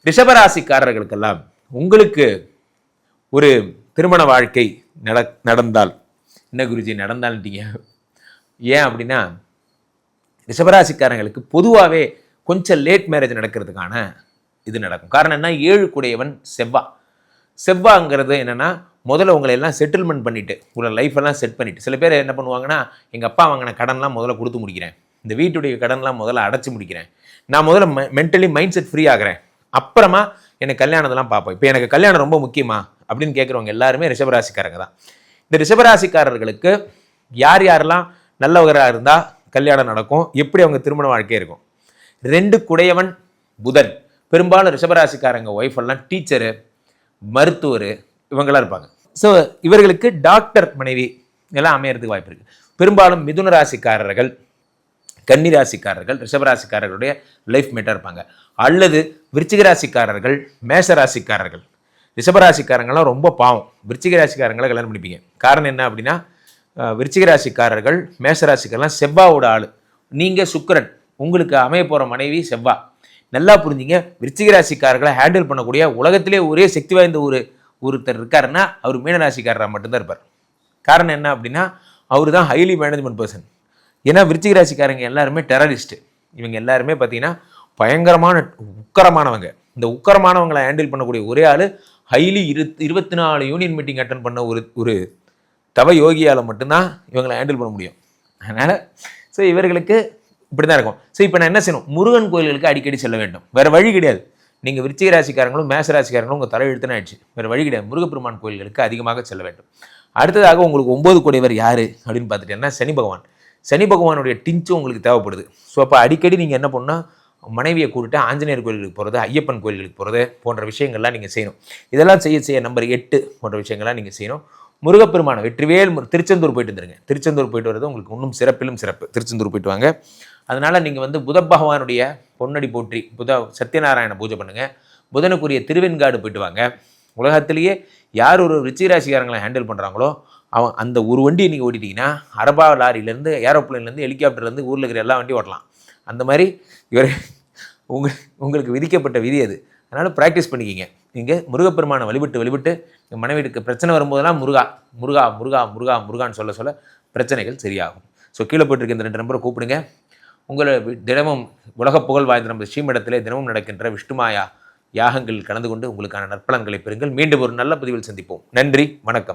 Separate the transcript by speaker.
Speaker 1: ரிஷபராசிக்காரர்களுக்கெல்லாம் உங்களுக்கு ஒரு திருமண வாழ்க்கை நடந்தால், என்ன குருஜி நடந்தால்ட்டீங்க, ஏன் அப்படின்னா ரிஷபராசிக்காரங்களுக்கு பொதுவாகவே கொஞ்சம் லேட் மேரேஜ் நடக்கிறதுக்கான இது நடக்கும். காரணம் என்ன, 7 கூடையவன் செவ்வாங்கிறது என்னென்னா முதல்ல உங்களை எல்லாம் செட்டில்மெண்ட் பண்ணிவிட்டு உங்களை லைஃப்பெல்லாம் செட் பண்ணிவிட்டு, சில பேர் என்ன பண்ணுவாங்கன்னா, எங்கள் அப்பா வாங்கின கடன்லாம் முதல்ல கொடுத்து முடிக்கிறேன், இந்த வீட்டுடைய கடன்லாம் முதல்ல அடைச்சி முடிக்கிறேன், நான் முதல்ல மென்டலி மைண்ட் செட் ஃப்ரீ ஆகிறேன், அப்புறமா எனக்கு கல்யாணத்தெல்லாம் பார்ப்போம், இப்போ எனக்கு கல்யாணம் ரொம்ப முக்கியமா அப்படின்னு கேட்குறவங்க எல்லாருமே ரிஷபராசிக்காரங்க தான். இந்த ரிஷபராசிக்காரர்களுக்கு யார் யாரெல்லாம் நல்லவராக இருந்தால் கல்யாணம் நடக்கும், எப்படி அவங்க திருமண வாழ்க்கை இருக்கும். 2 குடையவன் புதன். பெரும்பாலும் ரிஷபராசிக்காரங்க ஒய்ஃப் எல்லாம் டீச்சரு, மருத்துவர் இவங்களாம் இருப்பாங்க. ஸோ இவர்களுக்கு டாக்டர் மனைவி எல்லாம் அமையறதுக்கு வாய்ப்பு இருக்குது. பெரும்பாலும் மிதுன ராசிக்காரர்கள், கன்னி ராசிக்காரர்கள் ரிஷபராசிக்காரர்களுடைய லைஃப் மேட்டாக இருப்பாங்க. அல்லது விருச்சிக ராசிக்காரர்கள், மேஷ ராசிக்காரர்கள். ரிஷபராசிக்காரங்களாம் ரொம்ப பாவம், விருச்சிக ராசிக்காரங்களை கல்யாணம் பண்ணிப்பீங்க. காரணம் என்ன அப்படின்னா, விருச்சிக ராசிக்காரர்கள் மேஷ ராசிக்காரெல்லாம் செவ்வாவோட ஆள், நீங்கள் சுக்கிரன், உங்களுக்கு அமைய போகிற மனைவி செவ்வா. நல்லா புரிஞ்சுங்க, விருச்சிக ராசிக்காரர்களை ஹேண்டில் பண்ணக்கூடிய உலகத்திலே ஒரே சக்தி வாய்ந்த ஒருத்தர் இருக்காருன்னா அவர் மீனராசிக்காரராக மட்டும்தான் இருப்பார். காரணம் என்ன அப்படின்னா, அவர் தான் ஹைலி மேனேஜ்மெண்ட் பர்சன். ஏன்னா விருச்சிக ராசிக்காரங்க எல்லாருமே டெரரிஸ்ட்டு. இவங்க எல்லாருமே பார்த்தீங்கன்னா பயங்கரமான உக்கரமானவங்க. இந்த உக்கரமானவங்களை ஹேண்டில் பண்ணக்கூடிய ஒரே ஆள் ஹைலி 24 யூனியன் மீட்டிங் அட்டன் பண்ண ஒரு தவ யோகியால் மட்டும்தான் இவங்களை ஹேண்டில் பண்ண முடியும். அதனால் ஸோ இவர்களுக்கு இப்படி தான் இருக்கும். ஸோ இப்போ நான் என்ன செய்யணும், முருகன் கோயில்களுக்கு அடிக்கடி செல்ல வேண்டும், வேறு வழி கிடையாது. நீங்கள் விருச்சிக ராசிக்காரங்களும் மேஷ ராசிக்காரங்களும் உங்கள் தலை எழுத்துன்னு ஆயிடுச்சு, வேறு வழி கிடையாது. முருகப்பெருமான் கோயில்களுக்கு அதிகமாக செல்ல வேண்டும். அடுத்ததாக உங்களுக்கு 9 கூடையவர் யார் அப்படின்னு பார்த்துட்டேன்னா சனி பகவான். சனி பகவானுடைய டிஞ்சு உங்களுக்கு தேவைப்படுது. ஸோ அப்போ அடிக்கடி நீங்கள் என்ன பண்ணால் மனைவியை கூட்டிட்டு ஆஞ்சநேயர் கோயிலுக்கு போகிறது, ஐயப்பன் கோயிலுக்கு போகிறது போன்ற விஷயங்கள்லாம் நீங்கள் செய்யணும். இதெல்லாம் செய்ய நம்பர் 8 போன்ற விஷயங்கள்லாம் நீங்கள் செய்யணும். முருகப்பெருமான வெற்றிவேல் திருச்செந்தூர் போயிட்டு வந்துருங்க. திருச்செந்தூர் போயிட்டு வரது உங்களுக்கு இன்னும் சிறப்பிலும் சிறப்பு. திருச்செந்தூர் போயிட்டு வாங்க. அதனால் நீங்கள் வந்து புத பகவானுடைய பொன்னடி போற்றி சத்யநாராயண பூஜை பண்ணுங்கள். புதனுக்குரிய திருவெண்காடு போயிட்டு வாங்க. உலகத்திலேயே யார் ஒரு ரிச்சிராசிக்காரங்களை ஹேண்டில் பண்ணுறாங்களோ அவன் அந்த ஒரு வண்டியை நீங்கள் ஓட்டிட்டிங்கன்னா அரபா லாரியிலேருந்து, ஏரோப்ளைன்லேருந்து, ஹெலிகாப்டர்லேருந்து ஊரில் இருக்கிற எல்லா வண்டியும் ஓட்டலாம். அந்த மாதிரி இவர் உங்களுக்கு விதிக்கப்பட்ட விதி அது. அதனால் ப்ராக்டிஸ் பண்ணிக்கிங்க. நீங்கள் முருகப்பெருமானை வழிபட்டு மனைவிக்கு பிரச்சனை வரும்போதெல்லாம் முருகா முருகா முருகா முருகா முருகான்னு சொல்ல பிரச்சனைகள் சரியாகும். ஸோ கீழே போயிட்டுருக்க இந்த 2 நம்பரை கூப்பிடுங்க. உங்களை தினமும் உலக புகழ் வாய்ந்த நம்ம ஸ்ரீமடத்திலே தினமும் நடக்கின்ற விஷ்ணுமாயா யாகங்கள் கலந்து கொண்டு உங்களுக்கான நற்பலன்களை பெறுங்கள். மீண்டும் ஒரு நல்ல பதிவில் சந்திப்போம். நன்றி, வணக்கம்.